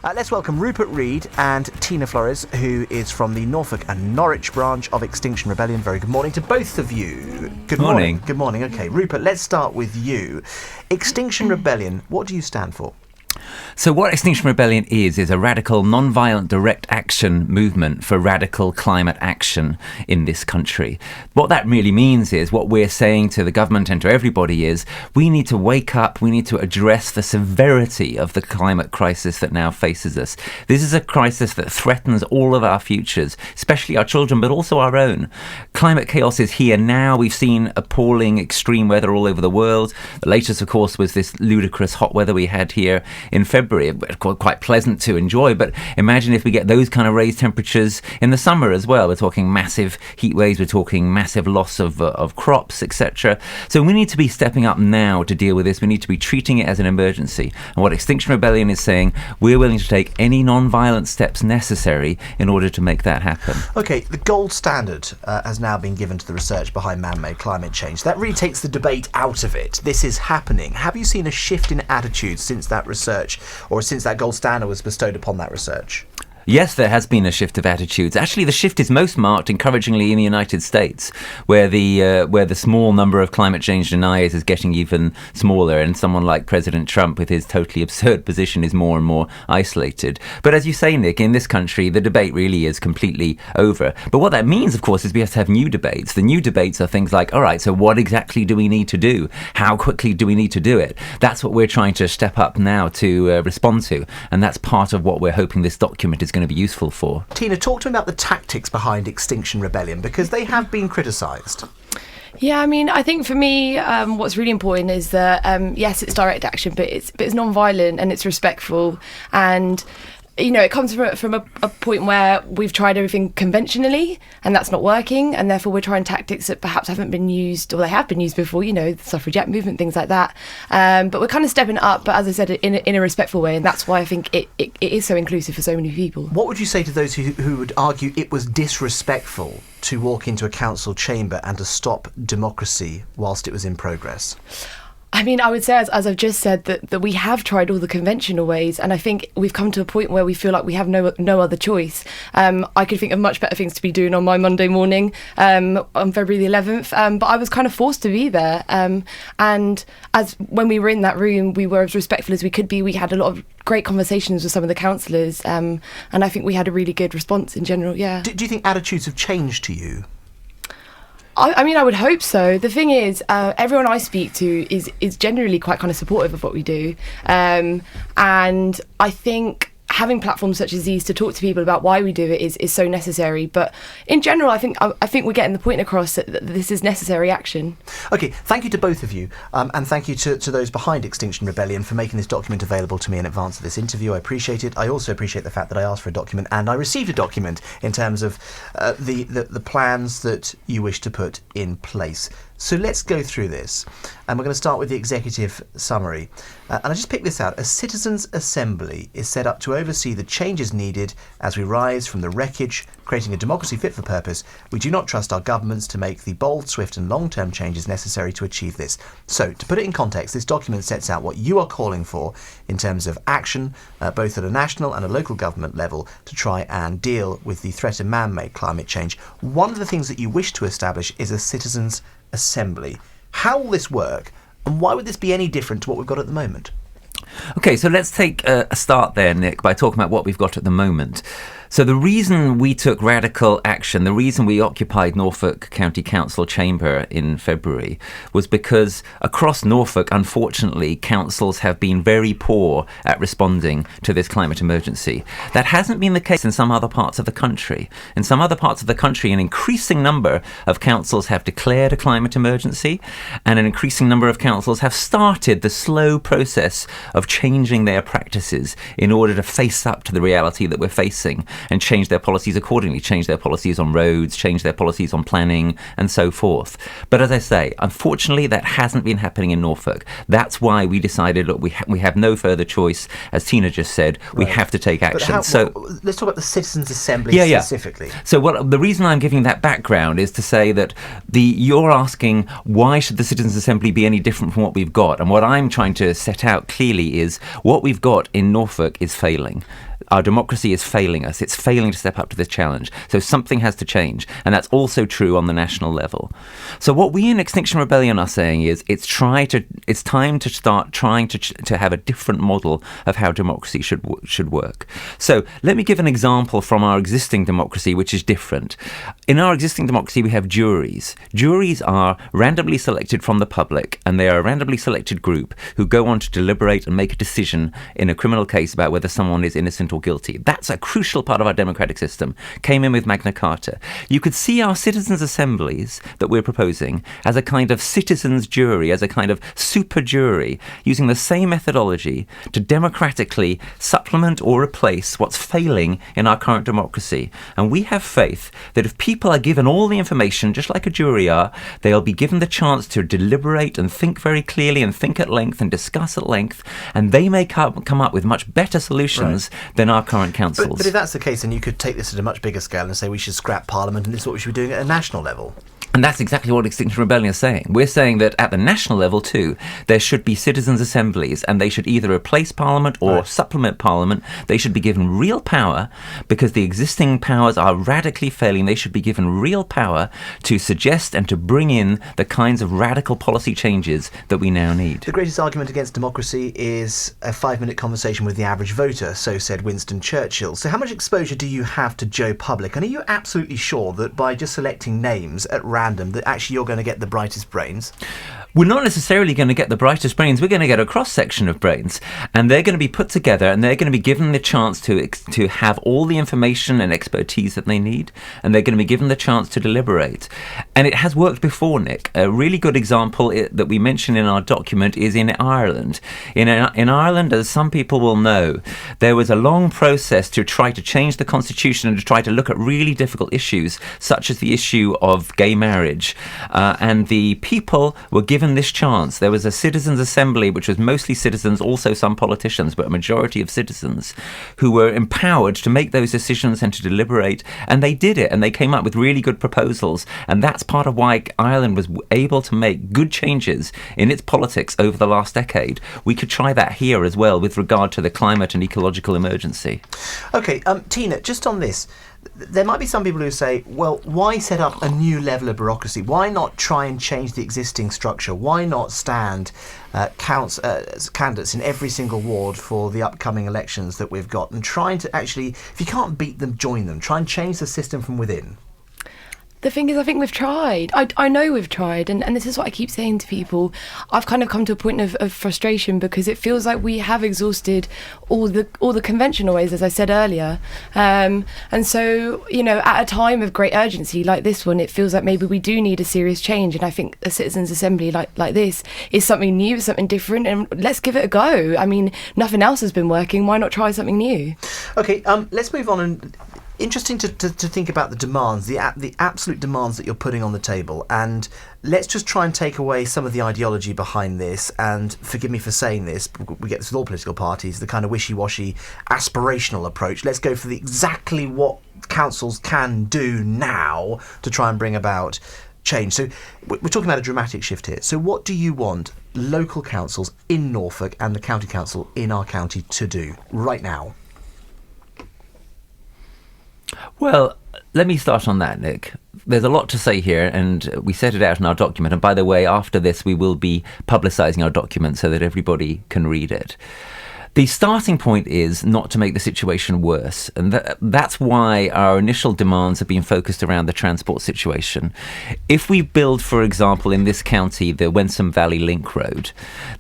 Let's welcome Rupert Reed and Tina Flores, who is from the Norfolk and Norwich branch of Extinction Rebellion. Very good morning to both of you. Good morning. Good morning. Okay, Rupert, let's start with you. Extinction Rebellion, what do you stand for? So what Extinction Rebellion is a radical, non-violent, direct action movement for radical climate action in this country. What that really means is, what we're saying to the government and to everybody is, we need to wake up, we need to address the severity of the climate crisis that now faces us. This is a crisis that threatens all of our futures, especially our children, but also our own. Climate chaos is here now. We've seen appalling extreme weather all over the world. The latest, of course, was this ludicrous hot weather we had here in February. Quite pleasant to enjoy, but imagine if we get those kind of raised temperatures in the summer as well. We're talking massive heat waves, we're talking massive loss of crops, etc. So we need to be stepping up now to deal with this. We need to be treating it as an emergency. And what Extinction Rebellion is saying, we're willing to take any non-violent steps necessary in order to make that happen. Okay, the gold standard has now been given to the research behind man-made climate change. That really takes the debate out of it. This is happening. Have you seen a shift in attitudes since that research, or since that gold standard was bestowed upon that research? Yes, there has been a shift of attitudes. Actually, the shift is most marked, encouragingly, in the United States, where the small number of climate change deniers is getting even smaller, and someone like President Trump, with his totally absurd position, is more and more isolated. But as you say, Nick, in this country, the debate really is completely over. But what that means, of course, is we have to have new debates. The new debates are things like, all right, so what exactly do we need to do? How quickly do we need to do it? That's what we're trying to step up now to respond to, and that's part of what we're hoping this document is going to be useful for. Tina, talk to me about the tactics behind Extinction Rebellion, because they have been criticised. Yeah, I mean, I think for me, what's really important is that, yes, it's direct action, but it's non-violent and it's respectful. And you know, it comes from a point where we've tried everything conventionally and that's not working, and therefore we're trying tactics that perhaps haven't been used, or they have been used before, you know, the suffragette movement, things like that. But we're kind of stepping up, but as I said, in a respectful way, and that's why I think it is so inclusive for so many people. What would you say to those who would argue it was disrespectful to walk into a council chamber and to stop democracy whilst it was in progress? I mean, I would say, as I've just said, that we have tried all the conventional ways, and I think we've come to a point where we feel like we have no other choice. I could think of much better things to be doing on my Monday morning on February the 11th, but I was kind of forced to be there. And as when we were in that room, we were as respectful as we could be. We had a lot of great conversations with some of the councillors, and I think we had a really good response in general, yeah. Do you think attitudes have changed to you? I mean, I would hope so. The thing is, everyone I speak to is generally quite kind of supportive of what we do. And I think having platforms such as these to talk to people about why we do it is so necessary. But in general, I think we're getting the point across that this is necessary action. Okay, thank you to both of you, and thank you to those behind Extinction Rebellion for making this document available to me in advance of this interview. I appreciate it. I also appreciate the fact that I asked for a document and I received a document in terms of the plans that you wish to put in place. So let's go through this, and we're going to start with the executive summary. And I just picked this out. A citizens' assembly is set up to oversee the changes needed as we rise from the wreckage, creating a democracy fit for purpose. We do not trust our governments to make the bold, swift and long-term changes necessary to achieve this. So, to put it in context, this document sets out what you are calling for in terms of action, both at a national and a local government level, to try and deal with the threat of man-made climate change. One of the things that you wish to establish is a citizens' assembly. How will this work, and why would this be any different to what we've got at the moment? Okay, so let's take a start there, Nick, by talking about what we've got at the moment. So the reason we took radical action, the reason we occupied Norfolk County Council chamber in February, was because across Norfolk, unfortunately, councils have been very poor at responding to this climate emergency. That hasn't been the case in some other parts of the country. In some other parts of the country, an increasing number of councils have declared a climate emergency, and an increasing number of councils have started the slow process of changing their practices in order to face up to the reality that we're facing. and change their policies accordingly, change their policies on roads, change their policies on planning, and so forth. But as I say, unfortunately, that hasn't been happening in Norfolk. That's why we decided, look, we have no further choice. As Tina just said, we have to take action. Let's talk about the Citizens' Assembly specifically. So the reason I'm giving that background is to say that you're asking, why should the Citizens' Assembly be any different from what we've got? And what I'm trying to set out clearly is what we've got in Norfolk is failing. Our democracy is failing us. It's failing to step up to this challenge. So something has to change. And that's also true on the national level. So what we in Extinction Rebellion are saying is it's time to start trying to have a different model of how democracy should work. So let me give an example from our existing democracy, which is different. In our existing democracy, we have juries. Juries are randomly selected from the public, and they are a randomly selected group who go on to deliberate and make a decision in a criminal case about whether someone is innocent or guilty. That's a crucial part of our democratic system. Came in with Magna Carta. You could see our citizens' assemblies that we're proposing as a kind of citizens' jury, as a kind of super jury, using the same methodology to democratically supplement or replace what's failing in our current democracy. And we have faith that if people are given all the information, just like a jury are, they'll be given the chance to deliberate and think very clearly and think at length and discuss at length, and they may come up with much better solutions than our current councils. But if that's the case, then you could take this at a much bigger scale and say we should scrap Parliament and this is what we should be doing at a national level. And that's exactly what Extinction Rebellion is saying. We're saying that at the national level too, there should be citizens' assemblies, and they should either replace Parliament or supplement Parliament. They should be given real power, because the existing powers are radically failing. They should be given real power to suggest and to bring in the kinds of radical policy changes that we now need. The greatest argument against democracy is a 5-minute conversation with the average voter, so said Winston Churchill. So how much exposure do you have to Joe Public? And are you absolutely sure that by just selecting names at random that actually you're going to get the brightest brains? We're not necessarily going to get the brightest brains. We're going to get a cross-section of brains, and they're going to be put together, and they're going to be given the chance to have all the information and expertise that they need, and they're going to be given the chance to deliberate. And it has worked before, Nick. A really good example that we mention in our document is in Ireland. In Ireland, as some people will know, there was a long process to try to change the constitution and to try to look at really difficult issues, such as the issue of gay marriage. And the people were given this chance. There was a citizens' assembly, which was mostly citizens, also some politicians, but a majority of citizens, who were empowered to make those decisions and to deliberate. And they did it, and they came up with really good proposals. And that's part of why Ireland was able to make good changes in its politics over the last decade. We could try that here as well with regard to the climate and ecological emergency. Okay, Tina, just on this, there might be some people who say, well, why set up a new level of bureaucracy? Why not try and change the existing structure? Why not stand candidates in every single ward for the upcoming elections that we've got, and trying to actually, if you can't beat them, join them, try and change the system from within? The thing is, I think we've tried. I know we've tried, and this is what I keep saying to people. I've kind of come to a point of frustration, because it feels like we have exhausted all the conventional ways, as I said earlier. And so, at a time of great urgency like this one, it feels like maybe we do need a serious change. And I think a citizens' assembly like this is something new, something different, and let's give it a go. I mean, nothing else has been working. Why not try something new? Okay, let's move on. And interesting to think about the demands, the absolute demands that you're putting on the table, and let's just try and take away some of the ideology behind this. And forgive me for saying this, we get this with all political parties, the kind of wishy-washy aspirational approach. Let's go for exactly what councils can do now to try and bring about change. So we're talking about a dramatic shift here. So what do you want local councils in Norfolk and the county council in our county to do right now? Well, let me start on that, Nick. There's a lot to say here, and we set it out in our document. And by the way, after this, we will be publicising our document so that everybody can read it. The starting point is not to make the situation worse, and that's why our initial demands have been focused around the transport situation. If we build, for example, in this county, the Wensum Valley Link Road,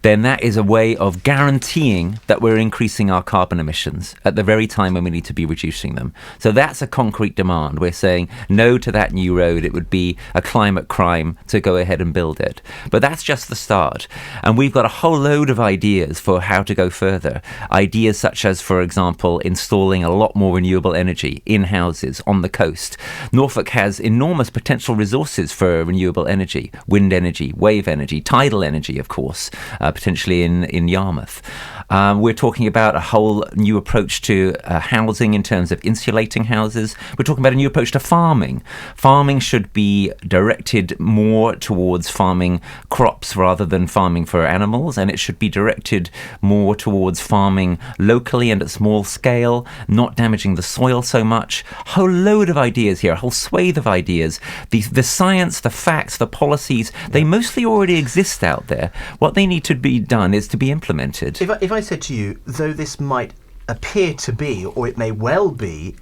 then that is a way of guaranteeing that we're increasing our carbon emissions at the very time when we need to be reducing them. So that's a concrete demand. We're saying no to that new road. It would be a climate crime to go ahead and build it. But that's just the start. And we've got a whole load of ideas for how to go further. ideas such as, for example, installing a lot more renewable energy in houses on the coast. Norfolk has enormous potential resources for renewable energy, wind energy, wave energy, tidal energy, of course, potentially in Yarmouth. We're talking about a whole new approach to housing in terms of insulating houses. We're talking about a new approach to farming. Farming should be directed more towards farming crops rather than farming for animals, and it should be directed more towards farming locally and at small scale, not damaging the soil so much. A whole load of ideas here, a whole swathe of ideas. The science, the facts, the policies, they mostly already exist out there. What they need to be done is to be implemented. If I said to you, though this might appear to be, or it may well be,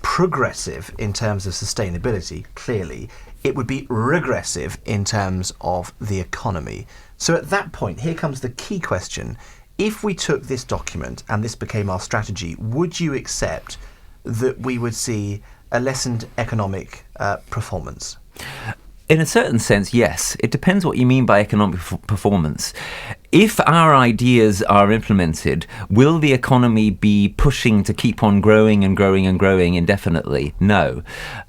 progressive in terms of sustainability, clearly, it would be regressive in terms of the economy. So at that point, here comes the key question. If we took this document and this became our strategy, would you accept that we would see a lessened economic performance? In a certain sense, yes. It depends what you mean by economic performance. If our ideas are implemented, will the economy be pushing to keep on growing and growing and growing indefinitely? No.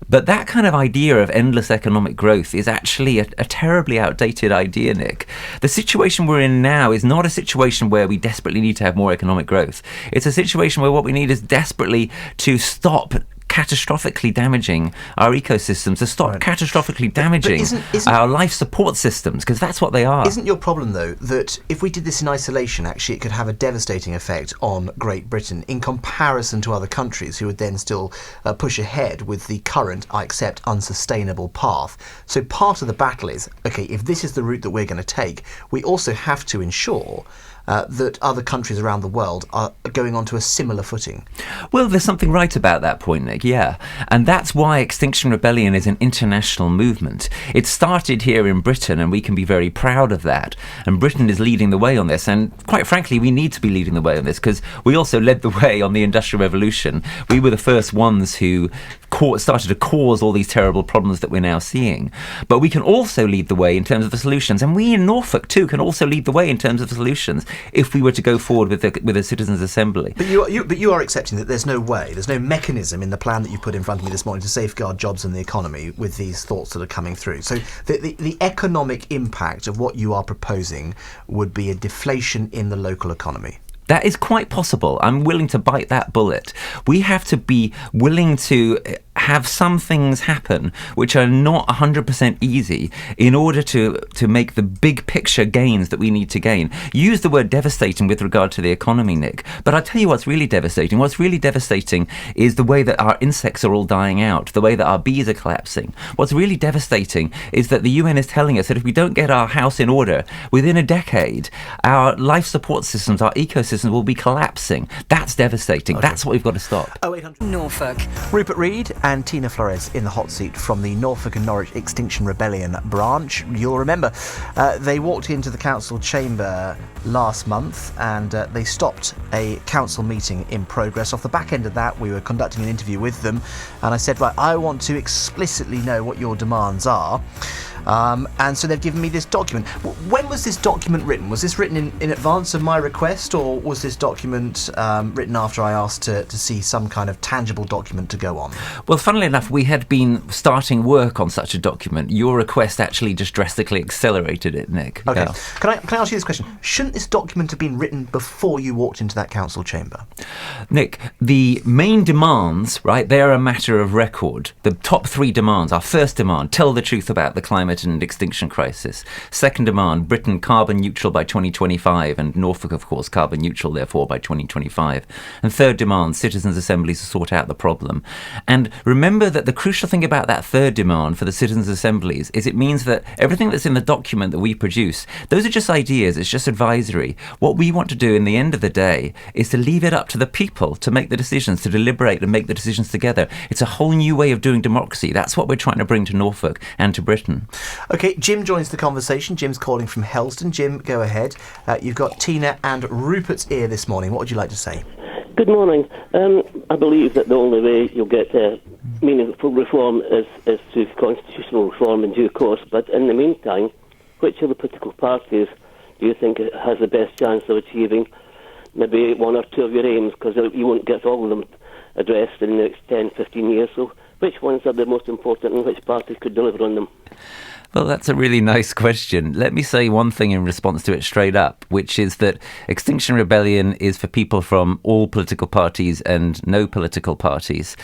But that kind of idea of endless economic growth is actually a terribly outdated idea, Nick. The situation we're in now is not a situation where we desperately need to have more economic growth. It's a situation where what we need is desperately to stop catastrophically damaging our ecosystems, to stop catastrophically damaging isn't our life support systems, because that's what they are. Isn't your problem, though, that if we did this in isolation, actually it could have a devastating effect on Great Britain in comparison to other countries who would then still push ahead with the current, I accept, unsustainable path? So part of the battle is, okay, if this is the route that we're going to take, we also have to ensure that other countries around the world are going onto a similar footing. Well, there's something right about that point, Nick, yeah. And that's why Extinction Rebellion is an international movement. It started here in Britain, and we can be very proud of that. And Britain is leading the way on this. And quite frankly, we need to be leading the way on this, because we also led the way on the Industrial Revolution. We were the first ones who started to cause all these terrible problems that we're now seeing. But we can also lead the way in terms of the solutions. And we in Norfolk, too, can also lead the way in terms of the solutions if we were to go forward with a citizens' assembly. But you are accepting that there's no way, there's no mechanism in the plan that you put in front of me this morning to safeguard jobs and the economy with these thoughts that are coming through. So the economic impact of what you are proposing would be a deflation in the local economy. That is quite possible. I'm willing to bite that bullet. We have to be willing to have some things happen which are not 100% easy in order to make the big picture gains that we need to gain. You use the word devastating with regard to the economy, Nick, but I'll tell you what's really devastating. What's really devastating is the way that our insects are all dying out, the way that our bees are collapsing. What's really devastating is that the UN is telling us that if we don't get our house in order within a decade, our life support systems, our ecosystems will be collapsing. That's devastating. Okay. That's what we've got to stop. 0800 Norfolk. Rupert Reed and Tina Flores in the hot seat from the Norfolk and Norwich Extinction Rebellion branch. You'll remember they walked into the council chamber last month and they stopped a council meeting in progress. Off the back end of that, we were conducting an interview with them, and I said, right, I want to explicitly know what your demands are. And so they've given me this document. When was this document written? Was this written in advance of my request, or was this document written after I asked to see some kind of tangible document to go on? Well, funnily enough, we had been starting work on such a document. Your request actually just drastically accelerated it, Nick. Okay. Yeah. Can I ask you this question? Shouldn't this document have been written before you walked into that council chamber? Nick, the main demands, right, they are a matter of record. The top three demands. Our first demand, tell the truth about the climate and extinction crisis. Second demand, Britain carbon neutral by 2025, and Norfolk, of course, carbon neutral, therefore, by 2025. And third demand, citizens' assemblies to sort out the problem. And remember that the crucial thing about that third demand for the citizens' assemblies is it means that everything that's in the document that we produce, those are just ideas, it's just advisory. What we want to do in the end of the day is to leave it up to the people to make the decisions, to deliberate and make the decisions together. It's a whole new way of doing democracy. That's what we're trying to bring to Norfolk and to Britain. Okay, Jim joins the conversation. Jim's calling from Helston. Jim, go ahead. You've got Tina and Rupert's ear this morning. What would you like to say? Good morning. I believe that the only way you'll get meaningful reform is through constitutional reform in due course. But in the meantime, which of the political parties do you think has the best chance of achieving maybe one or two of your aims, because you won't get all of them addressed in the next 10, 15 years. So which ones are the most important and which parties could deliver on them? Well, that's a really nice question. Let me say one thing in response to it straight up, which is that Extinction Rebellion is for people from all political parties and no political parties.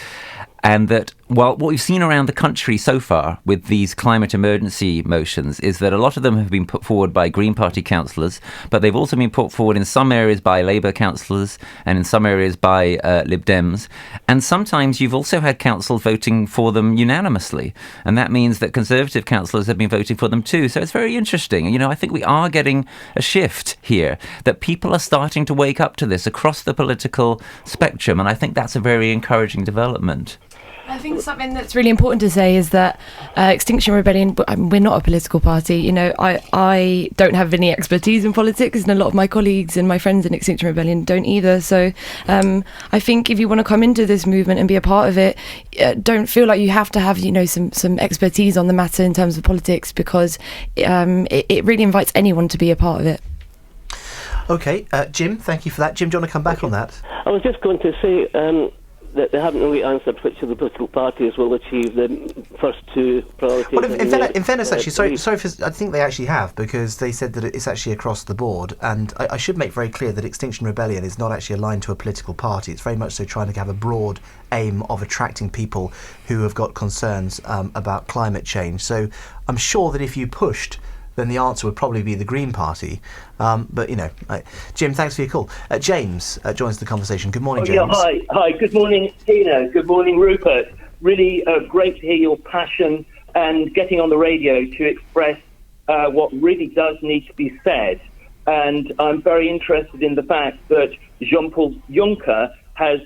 And that, well, what we've seen around the country so far with these climate emergency motions is that a lot of them have been put forward by Green Party councillors, but they've also been put forward in some areas by Labour councillors and in some areas by Lib Dems. And sometimes you've also had council voting for them unanimously. And that means that Conservative councillors have been voting for them too. So it's very interesting. You know, I think we are getting a shift here, that people are starting to wake up to this across the political spectrum. And I think that's a very encouraging development. I think something that's really important to say is that Extinction Rebellion, we're not a political party. You know, I don't have any expertise in politics, and a lot of my colleagues and my friends in Extinction Rebellion don't either. So I think if you want to come into this movement and be a part of it, don't feel like you have to have, you know, some expertise on the matter in terms of politics, because it really invites anyone to be a part of it. Okay, Jim, thank you for that. Jim, do you want to come back on that? I was just going to say that they haven't really answered which of the political parties will achieve the first two priorities. Well, in fairness, actually, sorry for, I think they actually have, because they said that it's actually across the board. And I should make very clear that Extinction Rebellion is not actually aligned to a political party. It's very much so trying to have a broad aim of attracting people who have got concerns about climate change. So I'm sure that if you pushed, then the answer would probably be the Green Party. But, you know, Jim, thanks for your call. James joins the conversation. Good morning, James. Yeah, hi. Good morning, Tina. Good morning, Rupert. Really great to hear your passion and getting on the radio to express what really does need to be said. And I'm very interested in the fact that Jean-Paul Juncker has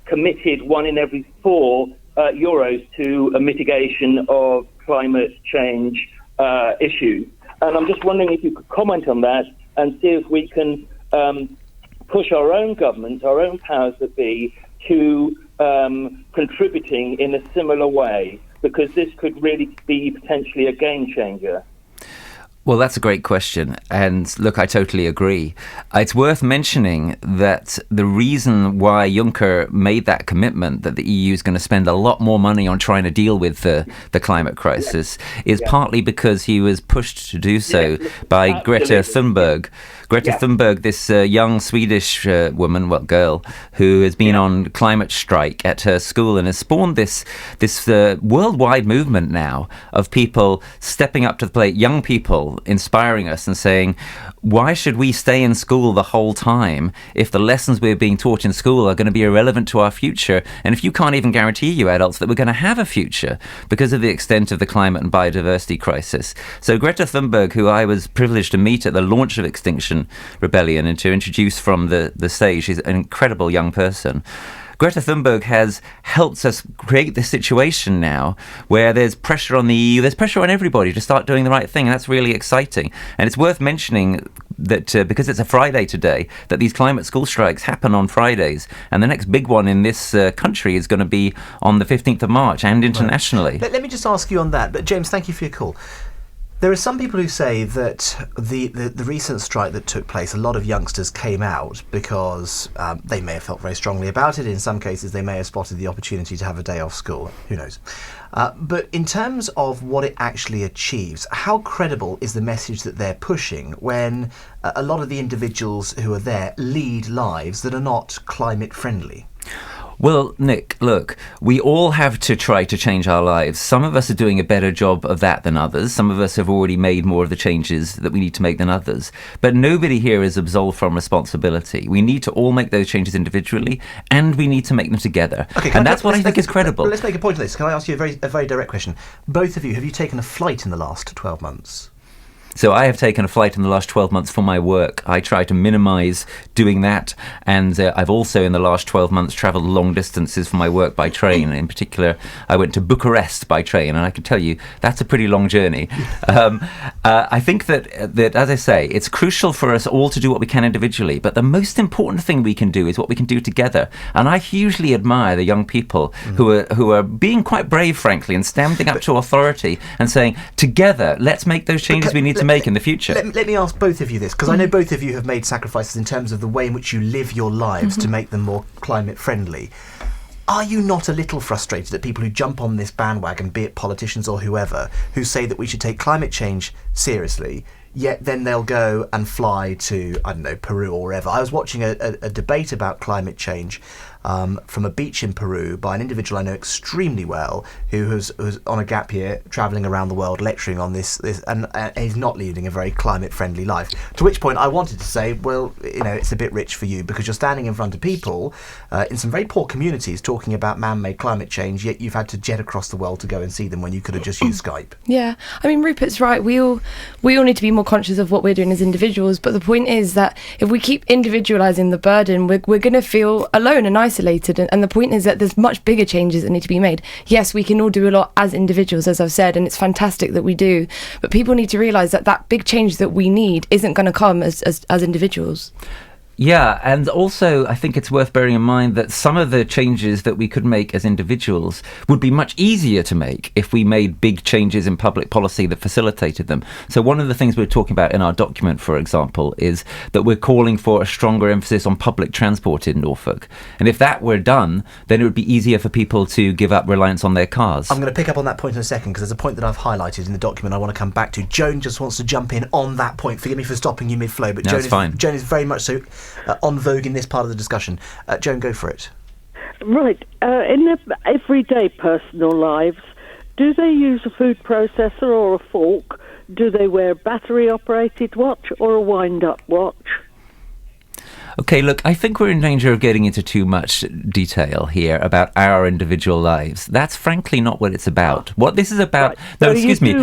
committed 1 in every 4 euros to a mitigation of climate change issues. And I'm just wondering if you could comment on that and see if we can push our own government, our own powers that be, to contributing in a similar way, because this could really be potentially a game changer. Well, that's a great question. And look, I totally agree. It's worth mentioning that the reason why Juncker made that commitment that the EU is going to spend a lot more money on trying to deal with the climate crisis is partly because he was pushed to do so by Greta Thunberg. Greta Thunberg, this young Swedish girl, who has been on climate strike at her school and has spawned this worldwide movement now of people stepping up to the plate, young people inspiring us and saying, why should we stay in school the whole time if the lessons we're being taught in school are going to be irrelevant to our future? And if you can't even guarantee, you adults, that we're going to have a future because of the extent of the climate and biodiversity crisis. So Greta Thunberg, who I was privileged to meet at the launch of Extinction Rebellion and to introduce from the stage, she's an incredible young person. Greta Thunberg has helped us create this situation now where there's pressure on the EU, there's pressure on everybody to start doing the right thing. And that's really exciting. And it's worth mentioning that because it's a Friday today, that these climate school strikes happen on Fridays. And the next big one in this country is going to be on the 15th of March and internationally. Right. Let me just ask you on that. But James, thank you for your call. There are some people who say that the recent strike that took place, a lot of youngsters came out because they may have felt very strongly about it. In some cases, they may have spotted the opportunity to have a day off school. Who knows? But in terms of what it actually achieves, how credible is the message that they're pushing when a lot of the individuals who are there lead lives that are not climate friendly? Well, Nick, look, we all have to try to change our lives. Some of us are doing a better job of that than others. Some of us have already made more of the changes that we need to make than others. But nobody here is absolved from responsibility. We need to all make those changes individually, and we need to make them together. Okay, and that's what I think is credible. Let's make a point of this. Can I ask you a very direct question? Both of you, have you taken a flight in the last 12 months? So I have taken a flight in the last 12 months for my work. I try to minimise doing that. And I've also, in the last 12 months, travelled long distances for my work by train. In particular, I went to Bucharest by train. And I can tell you, that's a pretty long journey. I think that, as I say, it's crucial for us all to do what we can individually. But the most important thing we can do is what we can do together. And I hugely admire the young people who are being quite brave, frankly, and standing up to authority and saying, together, let's make those changes we need to to make in the future. Let me ask both of you this, because I know both of you have made sacrifices in terms of the way in which you live your lives to make them more climate friendly. Are you not a little frustrated at people who jump on this bandwagon, be it politicians or whoever, who say that we should take climate change seriously, yet then they'll go and fly to, I don't know, Peru or wherever? I was watching a debate about climate change from a beach in Peru by an individual I know extremely well, who was on a gap year travelling around the world lecturing on this and he's not leading a very climate-friendly life. To which point I wanted to say, well, it's a bit rich for you, because you're standing in front of people in some very poor communities talking about man-made climate change, yet you've had to jet across the world to go and see them when you could have just used Skype. Yeah, I mean, Rupert's right. We all need to be more conscious of what we're doing as individuals, but the point is that if we keep individualising the burden, we're going to feel alone and isolated. And the point is that there's much bigger changes that need to be made. Yes, we can all do a lot as individuals, as I've said, and it's fantastic that we do. But people need to realise that big change that we need isn't going to come as individuals. Yeah, and also I think it's worth bearing in mind that some of the changes that we could make as individuals would be much easier to make if we made big changes in public policy that facilitated them. So one of the things we're talking about in our document, for example, is that we're calling for a stronger emphasis on public transport in Norfolk. And if that were done, then it would be easier for people to give up reliance on their cars. I'm going to pick up on that point in a second, because there's a point that I've highlighted in the document I want to come back to. Joan just wants to jump in on that point. Forgive me for stopping you mid-flow, but No, Joan is very much so on vogue in this part of the discussion. Joan, go for it. Right. In their everyday personal lives, do they use a food processor or a fork? Do they wear a battery-operated watch or a wind-up watch? Okay, look, I think we're in danger of getting into too much detail here about our individual lives. That's frankly not what it's about. What this is about... Right. No, So excuse me.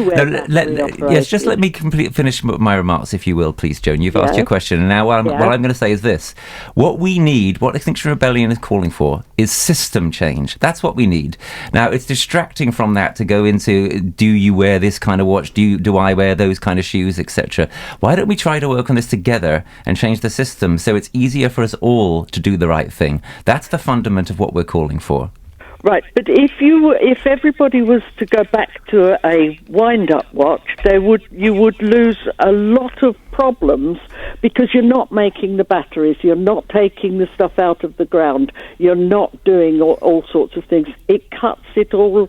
Yes, just let me finish my remarks, if you will, please, Joan. You've asked your question, and now what I'm going to say is this. What we need, what Extinction Rebellion is calling for, is system change. That's what we need. Now, it's distracting from that to go into, do you wear this kind of watch? Do I wear those kind of shoes, etc.? Why don't we try to work on this together and change the system so it's easier for us all to do the right thing? That's the fundament of what we're calling for. Right, but if everybody was to go back to a wind-up watch, you would lose a lot of problems, because you're not making the batteries, you're not taking the stuff out of the ground, you're not doing all sorts of things. It cuts it all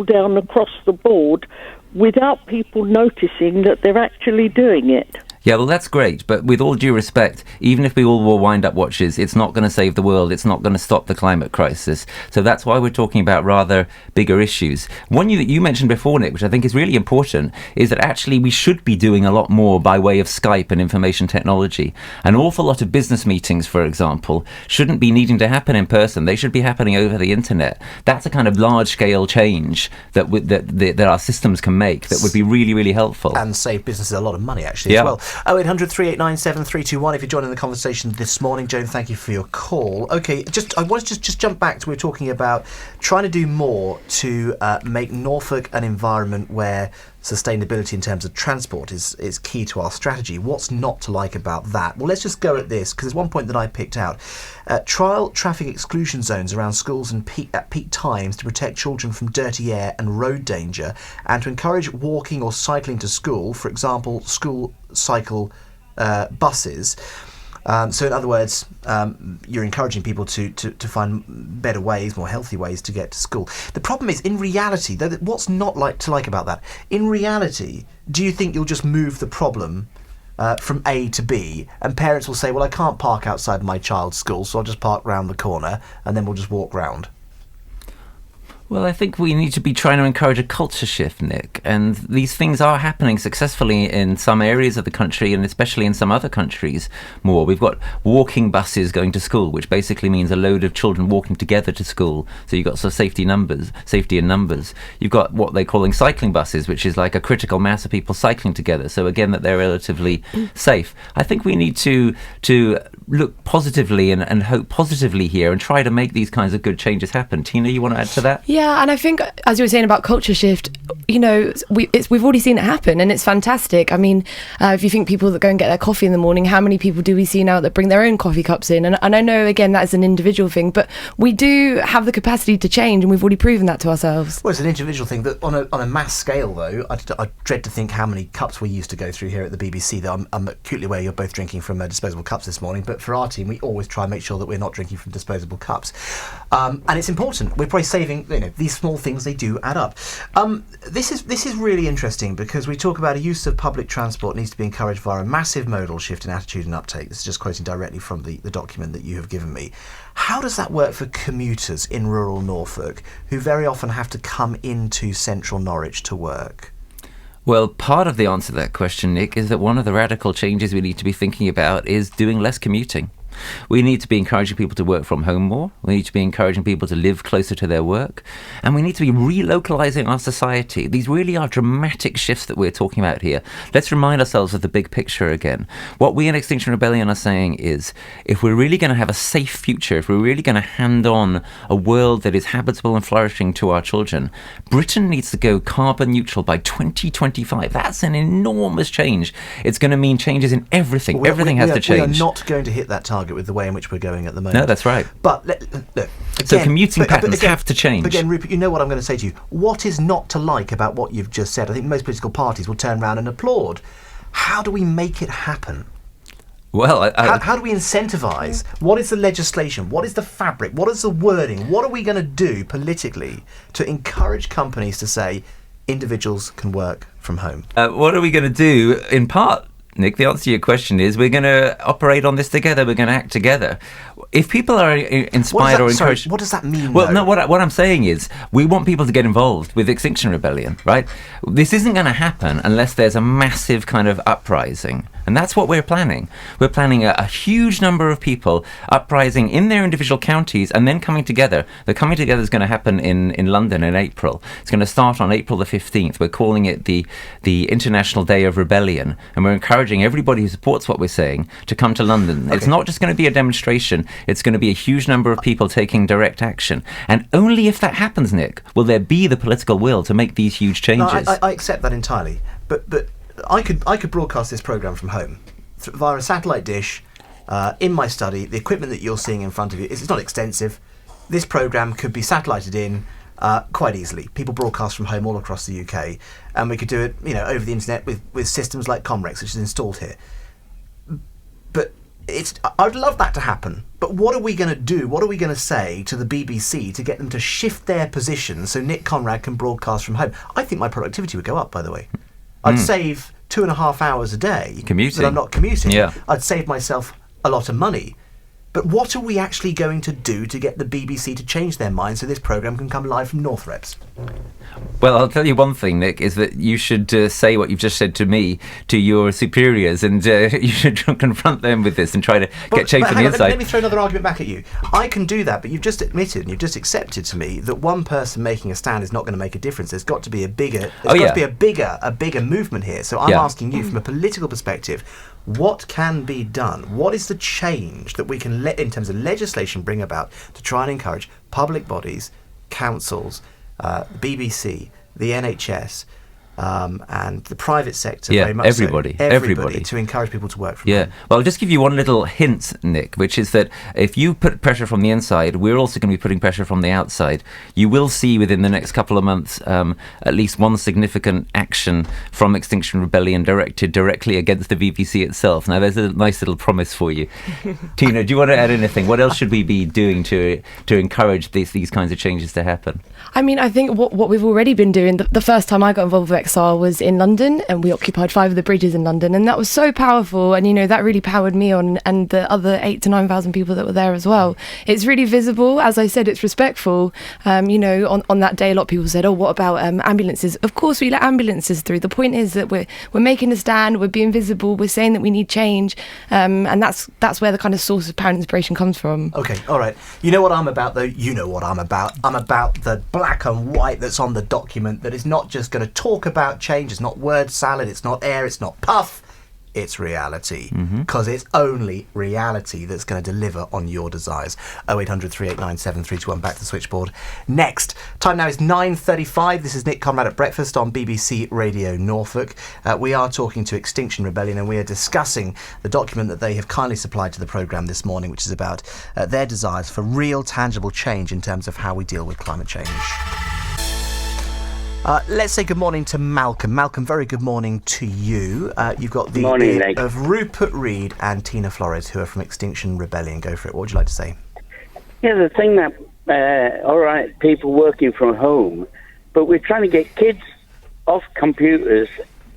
down across the board without people noticing that they're actually doing it. Yeah, well, that's great, but with all due respect, even if we all wore wind-up watches, it's not going to save the world, it's not going to stop the climate crisis. So that's why we're talking about rather bigger issues. One that you mentioned before, Nick, which I think is really important, is that actually we should be doing a lot more by way of Skype and information technology. An awful lot of business meetings, for example, shouldn't be needing to happen in person. They should be happening over the internet. That's a kind of large-scale change that our systems can make that would be really, really helpful. And save businesses a lot of money, actually, as well. 0800 389 7321 if you're joining the conversation this morning. Joan, thank you for your call. Okay, I want to just jump back to, we're talking about trying to do more to make Norfolk an environment where sustainability in terms of transport is key to our strategy. What's not to like about that? Well, let's just go at this, because there's one point that I picked out. Trial traffic exclusion zones around schools and at peak times to protect children from dirty air and road danger, and to encourage walking or cycling to school, for example, school cycle buses. So in other words, you're encouraging people to find better ways, more healthy ways to get to school. The problem is, in reality, though, what's not to like about that? In reality, do you think you'll just move the problem from A to B, and parents will say, well, I can't park outside my child's school, so I'll just park round the corner, and then we'll just walk round? Well, I think we need to be trying to encourage a culture shift, Nick. And these things are happening successfully in some areas of the country, and especially in some other countries more. We've got walking buses going to school, which basically means a load of children walking together to school. So you've got sort of safety in numbers. You've got what they're calling cycling buses, which is like a critical mass of people cycling together. So again, that they're relatively safe. I think we need to look positively and hope positively here and try to make these kinds of good changes happen. Tina, you want to add to that? Yeah, Yeah, and I think, as you were saying about culture shift, you know, we've already seen it happen, and it's fantastic. I mean, if you think people that go and get their coffee in the morning, how many people do we see now that bring their own coffee cups in? And I know, again, that is an individual thing, but we do have the capacity to change, and we've already proven that to ourselves. Well, it's an individual thing, but on a mass scale, though, I dread to think how many cups we used to go through here at the BBC. Though I'm acutely aware you're both drinking from disposable cups this morning, but for our team, we always try and make sure that we're not drinking from disposable cups. And it's important. We're probably saving, you know, these small things, they do add up. This is really interesting because we talk about a use of public transport needs to be encouraged via a massive modal shift in attitude and uptake. This is just quoting directly from the document that you have given me. How does that work for commuters in rural Norfolk who very often have to come into central Norwich to work? Well, part of the answer to that question, Nick, is that one of the radical changes we need to be thinking about is doing less commuting. We need to be encouraging people to work from home more. We need to be encouraging people to live closer to their work. And we need to be relocalizing our society. These really are dramatic shifts that we're talking about here. Let's remind ourselves of the big picture again. What we in Extinction Rebellion are saying is, if we're really going to have a safe future, if we're really going to hand on a world that is habitable and flourishing to our children, Britain needs to go carbon neutral by 2025. That's an enormous change. It's going to mean changes in everything. Everything has to change. We are not going to hit that target with the way in which we're going at the moment. No, that's right. But look, again, so commuting patterns have to change. But again, Rupert, you know what I'm going to say to you. What is not to like about what you've just said? I think most political parties will turn around and applaud. How do we make it happen? Well, how do we incentivise? What is the legislation? What is the fabric? What is the wording? What are we going to do politically to encourage companies to say individuals can work from home? What are we going to do? In part, Nick, the answer to your question is we're going to operate on this together. We're going to act together. If people are inspired or encouraged... Sorry, what does that mean, Well, though? no, what I'm saying is we want people to get involved with Extinction Rebellion, right? This isn't going to happen unless there's a massive kind of uprising. And that's what we're planning. We're planning a huge number of people uprising in their individual counties and then coming together. The coming together is going to happen in London in April. It's going to start on April the 15th. We're calling it the International Day of Rebellion. And we're encouraging everybody who supports what we're saying to come to London. Okay. It's not just going to be a demonstration. It's going to be a huge number of people taking direct action. And only if that happens, Nick, will there be the political will to make these huge changes. No, I accept that entirely. But I could broadcast this programme from home via a satellite dish in my study. The equipment that you're seeing in front of you, it's not extensive. This programme could be satellited in quite easily. People broadcast from home all across the UK, and we could do it, you know, over the internet with systems like Comrex, which is installed here. But I'd love that to happen. But what are we going to do? What are we going to say to the BBC to get them to shift their position so Nick Conrad can broadcast from home? I think my productivity would go up, by the way. I'd save 2.5 hours a day commuting. that I'm not commuting. Yeah. I'd save myself a lot of money. But what are we actually going to do to get the BBC to change their mind so this programme can come live from Northreps? Well, I'll tell you one thing, Nick, is that you should say what you've just said to me, to your superiors, and you should confront them with this and try to get change from the inside. Let me throw another argument back at you. I can do that, but you've just admitted and you've just accepted to me that one person making a stand is not going to make a difference. There's got to be a bigger movement here. So I'm asking you from a political perspective, what can be done? What is the change that we can, in terms of legislation, bring about to try and encourage public bodies, councils, BBC, the NHS, and the private sector, very much everybody to encourage people to work from home? Well, I'll just give you one little hint, Nick, which is that if you put pressure from the inside, we're also going to be putting pressure from the outside. You will see within the next couple of months at least one significant action from Extinction Rebellion directed directly against the BBC itself. Now, there's a nice little promise for you. Tina, do you want to add anything? What else should we be doing to encourage these kinds of changes to happen? I mean, I think what we've already been doing, the first time I got involved with XR was in London, and we occupied 5 of the bridges in London, and that was so powerful, and, you know, that really powered me on, and the other 8,000 to 9,000 people that were there as well. It's really visible. As I said, it's respectful. You know, on that day, a lot of people said, oh, what about ambulances? Of course we let ambulances through. The point is that we're making a stand, we're being visible, we're saying that we need change, and that's where the kind of source of power and inspiration comes from. Okay, all right. You know what I'm about, though? You know what I'm about. I'm about the black and white that's on the document, that is not just going to talk about change. It's not word salad, it's not air, it's not puff. it's reality, because it's only reality that's going to deliver on your desires. 0800 389 7321. Back to the switchboard. Next. Time now is 9:35. This is Nick Conrad at Breakfast on BBC Radio Norfolk. We are talking to Extinction Rebellion, and we are discussing the document that they have kindly supplied to the programme this morning, which is about their desires for real, tangible change in terms of how we deal with climate change. Let's say good morning to Malcolm. Malcolm, very good morning to you. You've got the Morning, ear Nick. of Rupert Reed and Tina Flores, who are from Extinction Rebellion. Go for it. What would you like to say? Yeah, the thing that, all right, people working from home, but we're trying to get kids off computers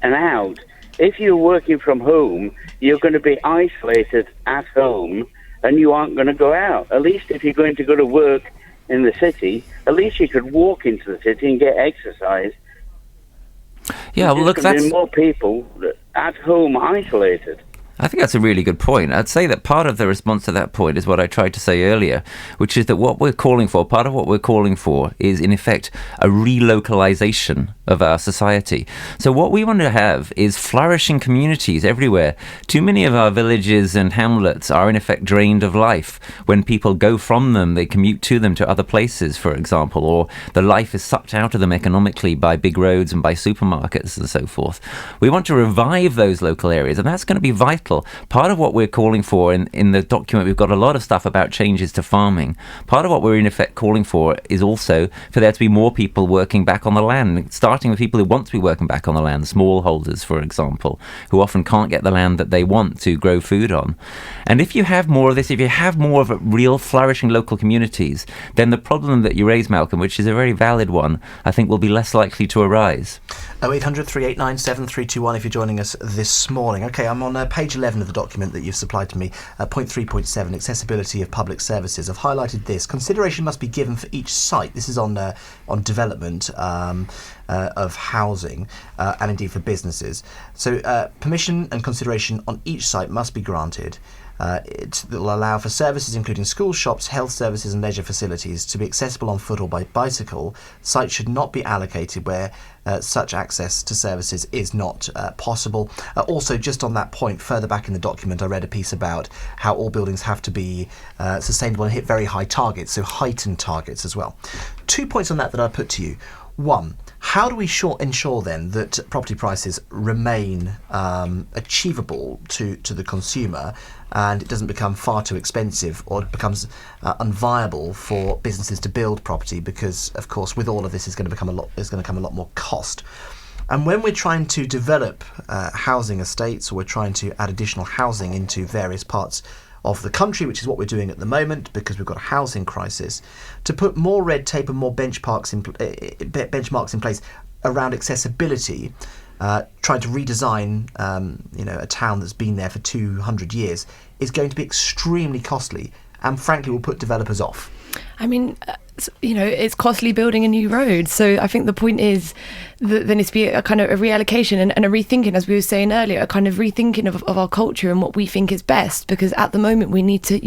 and out. If you're working from home, you're going to be isolated at home and you aren't going to go out. At least if you're going to go to work in the city, at least you could walk into the city and get exercise. Yeah, well, look, There's that's... more people at home isolated. I think that's a really good point. I'd say that part of the response to that point is what I tried to say earlier, which is that what we're calling for, part of what we're calling for is, in effect, a relocalization of our society. So what we want to have is flourishing communities everywhere. Too many of our villages and hamlets are, in effect, drained of life. When people go from them, they commute to them to other places, for example, or the life is sucked out of them economically by big roads and by supermarkets and so forth. We want to revive those local areas, and that's going to be vital. Part of what we're calling for in the document, we've got a lot of stuff about changes to farming. Part of what we're in effect calling for is also for there to be more people working back on the land, starting with people who want to be working back on the land, smallholders, for example, who often can't get the land that they want to grow food on. And if you have more of this, if you have more of a real flourishing local communities, then the problem that you raise, Malcolm, which is a very valid one, I think will be less likely to arise. 0800 389 7321 if you're joining us this morning. OK, I'm on page 11 of the document that you've supplied to me. Point 3.7, accessibility of public services. I've highlighted this. Consideration must be given for each site. This is on development of housing and indeed for businesses. So permission and consideration on each site must be granted. It will allow for services including schools, shops, health services and leisure facilities to be accessible on foot or by bicycle. Sites should not be allocated where such access to services is not possible. Also, just on that point, further back in the document, I read a piece about how all buildings have to be sustainable and hit very high targets, so heightened targets as well. 2 points on that I put to you. One, how do we ensure then that property prices remain achievable to the consumer and it doesn't become far too expensive or it becomes unviable for businesses to build property, because of course with all of this is going to come a lot more cost. And when we're trying to develop housing estates, or we're trying to add additional housing into various parts of the country, which is what we're doing at the moment because we've got a housing crisis, to put more red tape and more benchmarks in place around accessibility, trying to redesign a town that's been there for 200 years is going to be extremely costly and frankly will put developers off. I mean, it's costly building a new road. So I think the point is that there needs to be a kind of a reallocation and a rethinking, as we were saying earlier, a kind of rethinking of our culture and what we think is best. Because at the moment we need to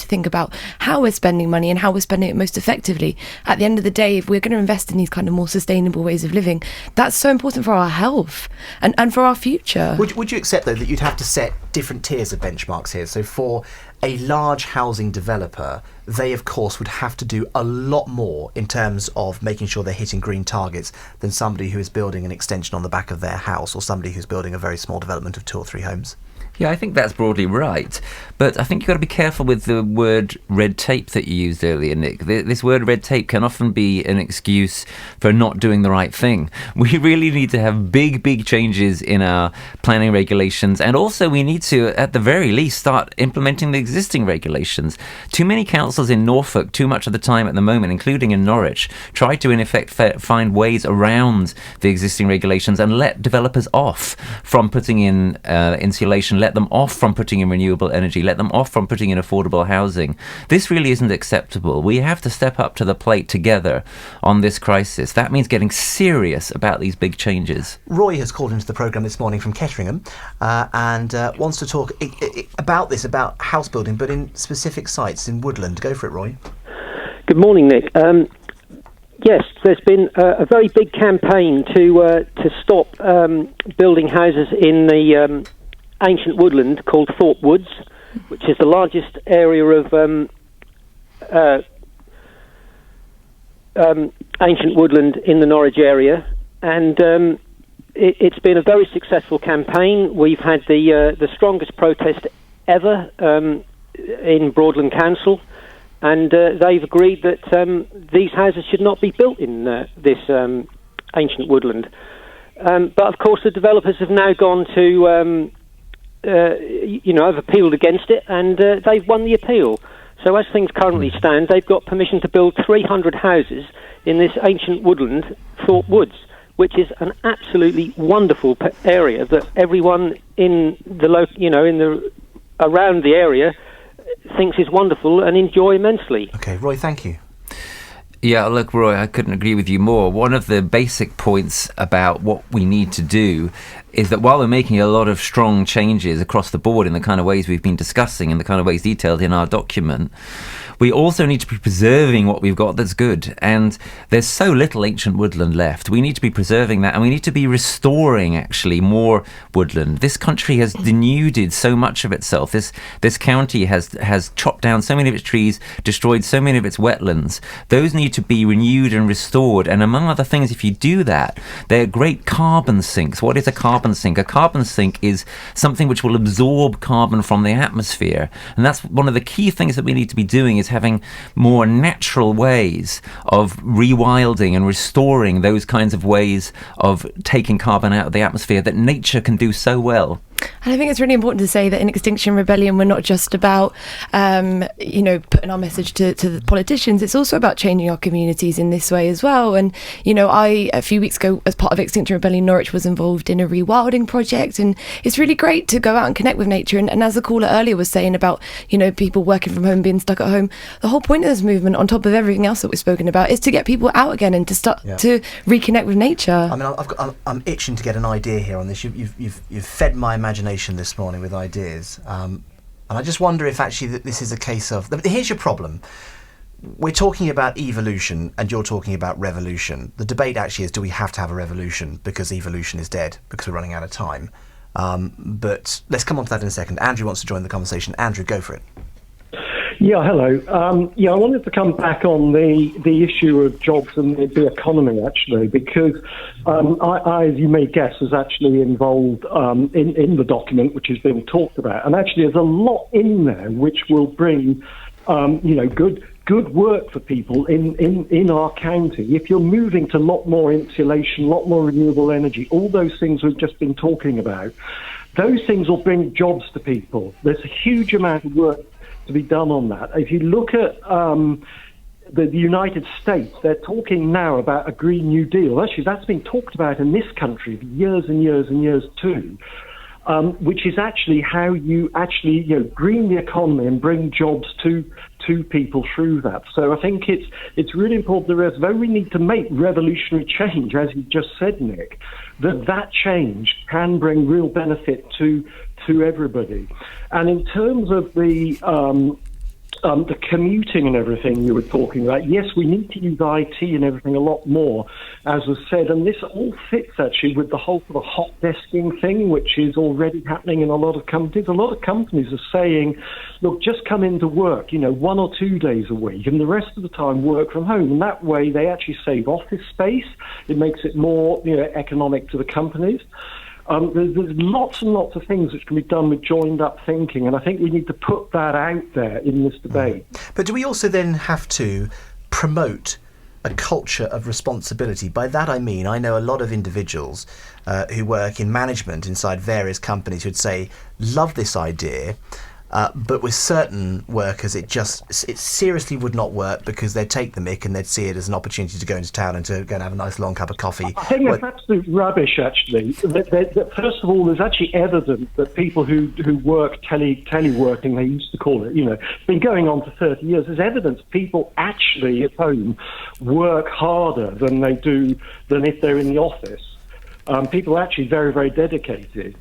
think about how we're spending money and how we're spending it most effectively. At the end of the day, if we're going to invest in these kind of more sustainable ways of living, that's so important for our health and for our future. Would you accept, though, that you'd have to set different tiers of benchmarks here? So for a large housing developer, they of course would have to do a lot more in terms of making sure they're hitting green targets than somebody who is building an extension on the back of their house or somebody who's building a very small development of 2 or 3 homes. Yeah, I think that's broadly right. But I think you've got to be careful with the word red tape that you used earlier, Nick. This word red tape can often be an excuse for not doing the right thing. We really need to have big changes in our planning regulations. And also we need to, at the very least, start implementing the existing regulations. Too many councils in Norfolk, too much of the time at the moment, including in Norwich, try to, in effect, find ways around the existing regulations and let developers off from putting in insulation, let them off from putting in renewable energy, let them off from putting in affordable housing. This really isn't acceptable. We have to step up to the plate together on this crisis. That means getting serious about these big changes. Roy has called into the programme this morning from Ketteringham and wants to talk about house building, but in specific sites in woodland. Go for it, Roy. Good morning, Nick. Yes, there's been a very big campaign to stop building houses in the ancient woodland called Thorpe Woods, which is the largest area of ancient woodland in the Norwich area, and it's been a very successful campaign. We've had the strongest protest ever in Broadland Council, and they've agreed that these houses should not be built in this ancient woodland. But of course, the developers have now gone to, have appealed against it, and they've won the appeal. So as things currently stand, they've got permission to build 300 houses in this ancient woodland, Thorpe Woods, which is an absolutely wonderful area that everyone in the around the area thinks is wonderful and enjoy immensely. Okay, Roy, thank you. Yeah, look, Roy, I couldn't agree with you more. One of the basic points about what we need to do is that while we're making a lot of strong changes across the board in the kind of ways we've been discussing and the kind of ways detailed in our document, we also need to be preserving what we've got that's good. And there's so little ancient woodland left. We need to be preserving that, and we need to be restoring, actually, more woodland. This country has denuded so much of itself. This county has chopped down so many of its trees, destroyed so many of its wetlands. Those need to be renewed and restored. And among other things, if you do that, they're great carbon sinks. What is a carbon sink? A carbon sink is something which will absorb carbon from the atmosphere. And that's one of the key things that we need to be doing, is having more natural ways of rewilding and restoring those kinds of ways of taking carbon out of the atmosphere that nature can do so well. And I think it's really important to say that in Extinction Rebellion, we're not just about, putting our message to the politicians. It's also about changing our communities in this way as well. And, a few weeks ago, as part of Extinction Rebellion, Norwich was involved in a rewilding project. And it's really great to go out and connect with nature. And as the caller earlier was saying about, people working from home, being stuck at home, the whole point of this movement, on top of everything else that we've spoken about, is to get people out again and to start to reconnect with nature. I mean, I'm itching to get an idea here on this. You've fed my imagination this morning with ideas, and I just wonder if actually that this is a case of, here's your problem. We're talking about evolution and you're talking about revolution. The debate actually is, do we have to have a revolution because evolution is dead, because we're running out of time? But let's come on to that in a second. Andrew wants to join the conversation. Andrew, go for it. Yeah, hello. I wanted to come back on the issue of jobs and the economy, actually, because I, as you may guess, was actually involved in the document which is being talked about. And actually there's a lot in there which will bring, good work for people in our county. If you're moving to a lot more insulation, a lot more renewable energy, all those things we've just been talking about, those things will bring jobs to people. There's a huge amount of work to be done on that. If you look at the United States, they're talking now about a Green New Deal. Actually, that's been talked about in this country for years and years and years too, which is actually how you actually green the economy and bring jobs to people through that. So I think it's really important. Though we need to make revolutionary change, as you just said, Nick, that change can bring real benefit to everybody. And in terms of the commuting and everything you were talking about, yes, we need to use IT and everything a lot more, as was said, and this all fits actually with the whole sort of hot desking thing, which is already happening in a lot of companies. A lot of companies are saying, look, just come into work, 1 or 2 days a week, and the rest of the time work from home. And that way they actually save office space. It makes it more economic to the companies. There's lots and lots of things which can be done with joined-up thinking, and I think we need to put that out there in this debate. But do we also then have to promote a culture of responsibility? By that I mean, I know a lot of individuals who work in management inside various companies who'd say, love this idea, but with certain workers it seriously would not work, because they'd take the mick and they'd see it as an opportunity to go into town and to go and have a nice long cup of coffee. I think that's absolute rubbish, actually. That first of all, there's actually evidence that people who work teleworking, they used to call it, been going on for 30 years. There's evidence people actually at home work harder than they do than if they're in the office. People are actually very, very dedicated.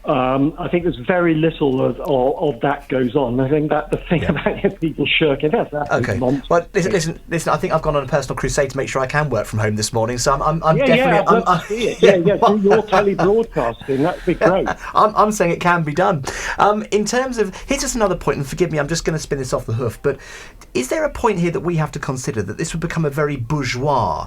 I think there's very little of that goes on. I think that the thing about people shirking that's okay. nonsense. Well, listen. I think I've gone on a personal crusade to make sure I can work from home this morning. So I'm definitely. I'd love to see it. Do your tele-broadcasting. That'd be great. I'm saying it can be done. In terms of, here's just another point, and forgive me, I'm just going to spin this off the hoof, but is there a point here that we have to consider that this would become a very bourgeois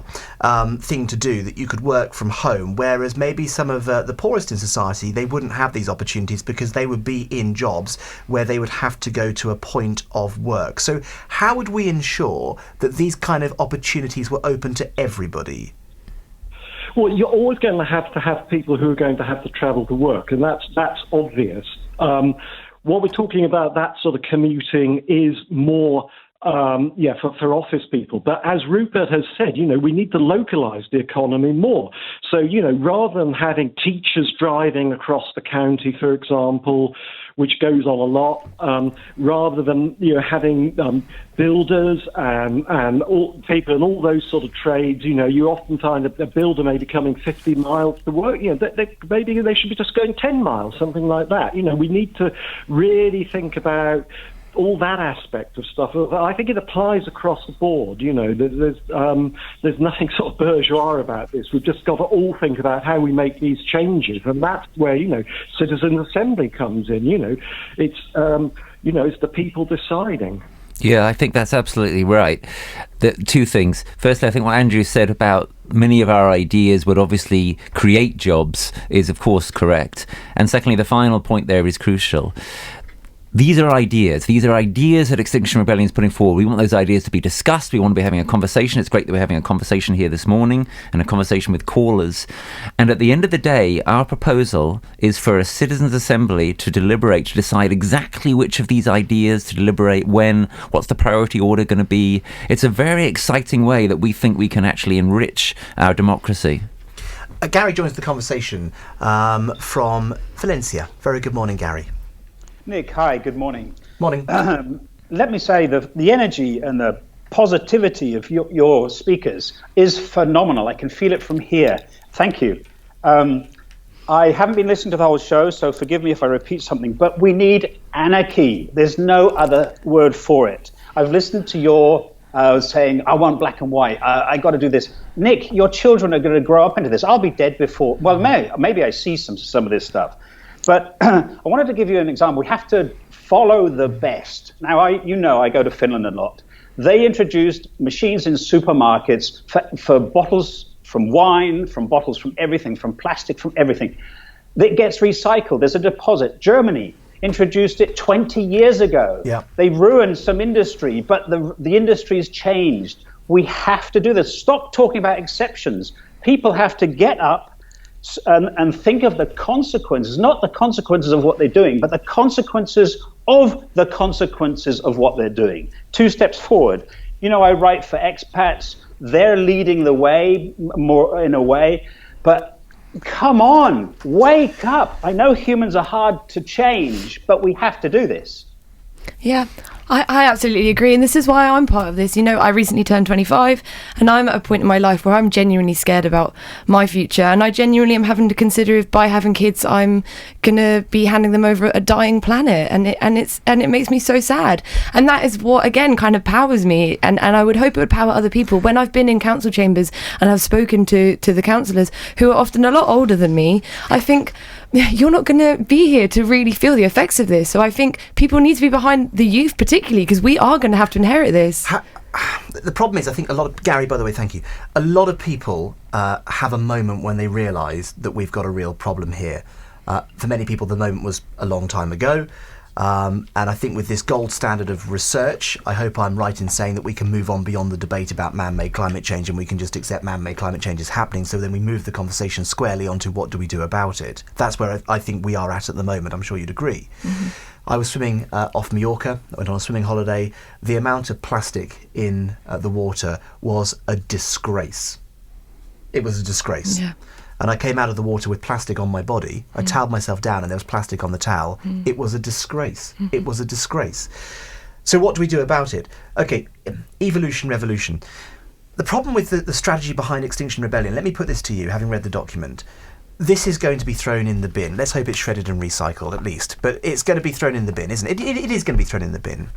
thing to do, that you could work from home, whereas maybe some of the poorest in society, they wouldn't have these opportunities because they would be in jobs where they would have to go to a point of work. So how would we ensure that these kind of opportunities were open to everybody? Well, you're always going to have people who are going to have to travel to work, and that's obvious. What we're talking about, that sort of commuting, is more for office people. But as Rupert has said, we need to localise the economy more. So, rather than having teachers driving across the county, for example, which goes on a lot, rather than having builders and all people in all those sort of trades, you often find a builder may be coming 50 miles to work. Maybe they should be just going 10 miles, something like that. We need to really think about all that aspect of stuff. I think it applies across the board. There's nothing sort of bourgeois about this. We've just got to all think about how we make these changes, and that's where citizen assembly comes in. It's it's the people deciding. Yeah, I think that's absolutely right. Two things. Firstly, I think what Andrew said about many of our ideas would obviously create jobs is, of course, correct. And secondly, the final point there is crucial. These are ideas. These are ideas that Extinction Rebellion is putting forward. We want those ideas to be discussed. We want to be having a conversation. It's great that we're having a conversation here this morning and a conversation with callers. And at the end of the day, our proposal is for a citizens' assembly to deliberate, to decide exactly which of these ideas to deliberate when, what's the priority order going to be. It's a very exciting way that we think we can actually enrich our democracy. Gary joins the conversation from Valencia. Very good morning, Gary. Nick, hi, good morning. Morning. Let me say the energy and the positivity of your speakers is phenomenal. I can feel it from here. Thank you. I haven't been listening to the whole show, so forgive me if I repeat something, but we need anarchy. There's no other word for it. I've listened to your saying, I want black and white. I got to do this. Nick, your children are going to grow up into this. I'll be dead before. Well, maybe I see some of this stuff. But I wanted to give you an example. We have to follow the best. Now, I go to Finland a lot. They introduced machines in supermarkets for bottles from wine, from bottles from everything, from plastic, from everything. It gets recycled. There's a deposit. Germany introduced it 20 years ago. Yeah. They ruined some industry, but the industry's changed. We have to do this. Stop talking about exceptions. People have to get up and think of the consequences, not the consequences of what they're doing, but the consequences of what they're doing. 2 steps forward. I write for expats. They're leading the way more in a way, but come on, wake up. I know humans are hard to change, but we have to do this. Yeah, I absolutely agree, and this is why I'm part of this. I recently turned 25, and I'm at a point in my life where I'm genuinely scared about my future, and I genuinely am having to consider if by having kids I'm gonna be handing them over a dying planet, and it makes me so sad. And that is what again kind of powers me, and I would hope it would power other people. When I've been in council chambers and I've spoken to the councillors who are often a lot older than me, I think you're not going to be here to really feel the effects of this. So I think people need to be behind the youth, particularly because we are going to have to inherit this. The problem is, I think Gary, by the way, thank you. A lot of people have a moment when they realise that we've got a real problem here. For many people, the moment was a long time ago. And I think with this gold standard of research, I hope I'm right in saying that we can move on beyond the debate about man-made climate change, and we can just accept man-made climate change is happening, so then we move the conversation squarely onto what do we do about it. That's where I think we are at the moment. I'm sure you'd agree. Mm-hmm. I was swimming off Mallorca. I went on a swimming holiday. The amount of plastic in the water was a disgrace. It was a disgrace. Yeah. And I came out of the water with plastic on my body. I toweled myself down and there was plastic on the towel. It was a disgrace. It was a disgrace. So what do we do about it? Okay, evolution, revolution. The problem with the strategy behind Extinction Rebellion, let me put this to you, having read the document. this is going to be thrown in the bin. Let's hope it's shredded and recycled at least. But it's going to be thrown in the bin, isn't it? It is going to be thrown in the bin.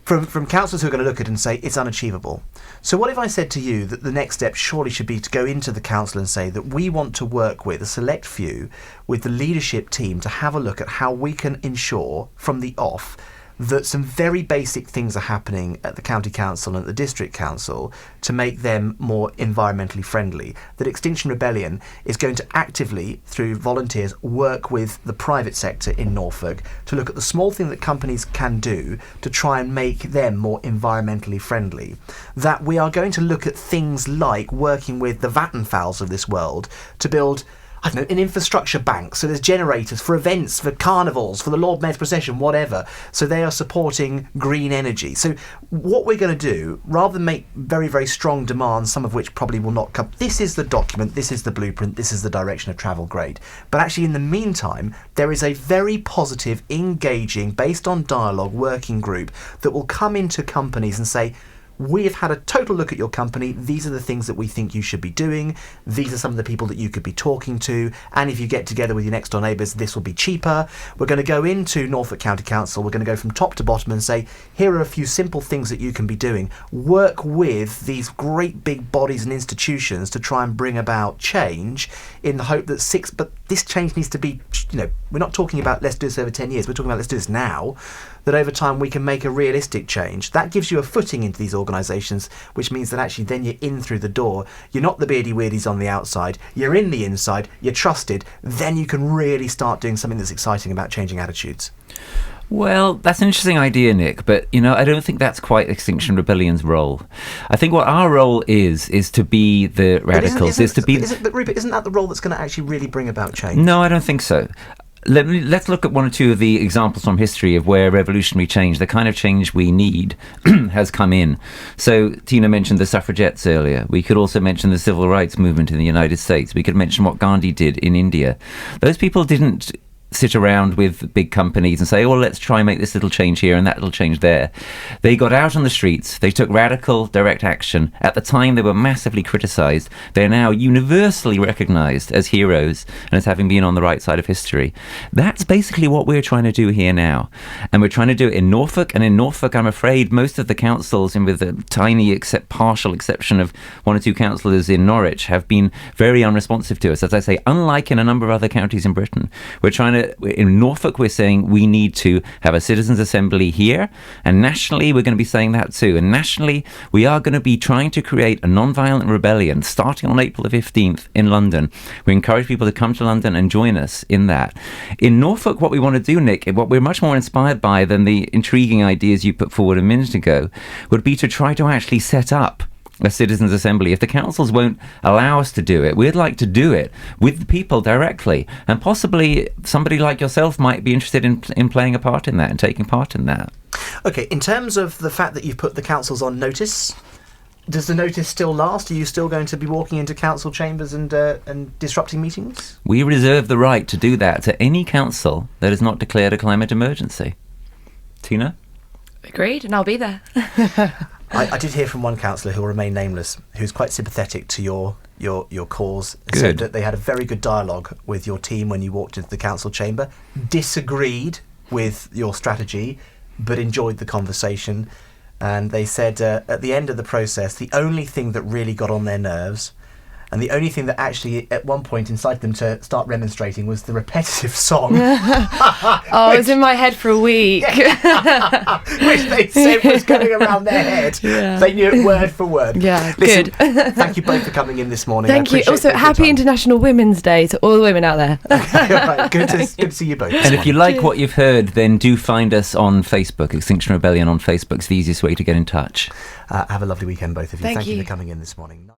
From councillors who are going to look at it and say it's unachievable. So what if I said to you that the next step surely should be to go into the council and say that we want to work with a select few, with the leadership team, to have a look at how we can ensure from the off that some very basic things are happening at the county council and at the district council to make them more environmentally friendly. That Extinction Rebellion is going to actively, through volunteers, work with the private sector in Norfolk to look at the small thing that companies can do to try and make them more environmentally friendly. That we are going to look at things like working with the Vattenfalls of this world to build, I don't know, an infrastructure bank. So there's generators for events, for carnivals, for the Lord Mayor's procession, whatever. So they are supporting green energy. So what we're going to do, rather than make very, very strong demands, some of which probably will not come, this is the document, this is the blueprint, this is the direction of travel, great. But actually in the meantime, there is a very positive, engaging, based on dialogue working group that will come into companies and say, we have had a total look at your company. These are the things that we think you should be doing. These are some of the people that you could be talking to. And if you get together with your next door neighbours, this will be cheaper. We're going to go into Norfolk County Council. We're going to go from top to bottom and say, here are a few simple things that you can be doing. Work with these great big bodies and institutions to try and bring about change in the hope that but this change needs to be, we're not talking about let's do this over 10 years. We're talking about let's do this now. That over time we can make a realistic change. That gives you a footing into these organisations, which means that actually then you're in through the door. You're not the beardy weirdies on the outside. You're in the inside. You're trusted. Then you can really start doing something that's exciting about changing attitudes. Well, that's an interesting idea, Nick, but, I don't think that's quite Extinction Rebellion's role. I think what our role is to be the radicals, But Rupert, isn't that the role that's going to actually really bring about change? No, I don't think so. Let's look at one or two of the examples from history of where revolutionary change, the kind of change we need, has come in. So Tina mentioned the suffragettes earlier. We could also mention the civil rights movement in the United States. We could mention what Gandhi did in India. Those people didn't sit around with big companies and say, well, let's try and make this little change here and that little change there. They got out on the streets. They took radical, direct action. At the time, they were massively criticised. They're now universally recognised as heroes and as having been on the right side of history. That's basically what we're trying to do here now. And we're trying to do it in Norfolk. And in Norfolk, I'm afraid, most of the councils, and with a tiny partial exception of one or two councillors in Norwich, have been very unresponsive to us. As I say, unlike in a number of other counties in Britain, in Norfolk, we're saying we need to have a citizens' assembly here, and nationally, we're going to be saying that too. And nationally, we are going to be trying to create a non-violent rebellion starting on April the 15th in London. We encourage people to come to London and join us in that. In Norfolk, what we want to do, Nick, what we're much more inspired by than the intriguing ideas you put forward a minute ago, would be to try to actually set up a citizens' assembly. If the councils won't allow us to do it, we'd like to do it with the people directly, and possibly somebody like yourself might be interested in playing a part in that and taking part in that. Okay, in terms of the fact that you've put the councils on notice, does the notice still last? Are you still going to be walking into council chambers and disrupting meetings? We reserve the right to do that to any council that has not declared a climate emergency. Tina? Agreed, and I'll be there. I did hear from one councillor who will remain nameless, who's quite sympathetic to your cause. Good. Said that they had a very good dialogue with your team when you walked into the council chamber, disagreed with your strategy, but enjoyed the conversation. And they said at the end of the process, the only thing that really got on their nerves, and the only thing that actually at one point incited them to start remonstrating, was the repetitive song. It was in my head for a week. Which they said was going around their head. Yeah. They knew it word for word. Yeah, listen, good. Thank you both for coming in this morning. Thank you. Also, happy International Women's Day to all the women out there. Okay, right. Good to see you both. And if you like what you've heard, then do find us on Facebook. Extinction Rebellion on Facebook is the easiest way to get in touch. Have a lovely weekend, both of you. Thank you you for coming in this morning.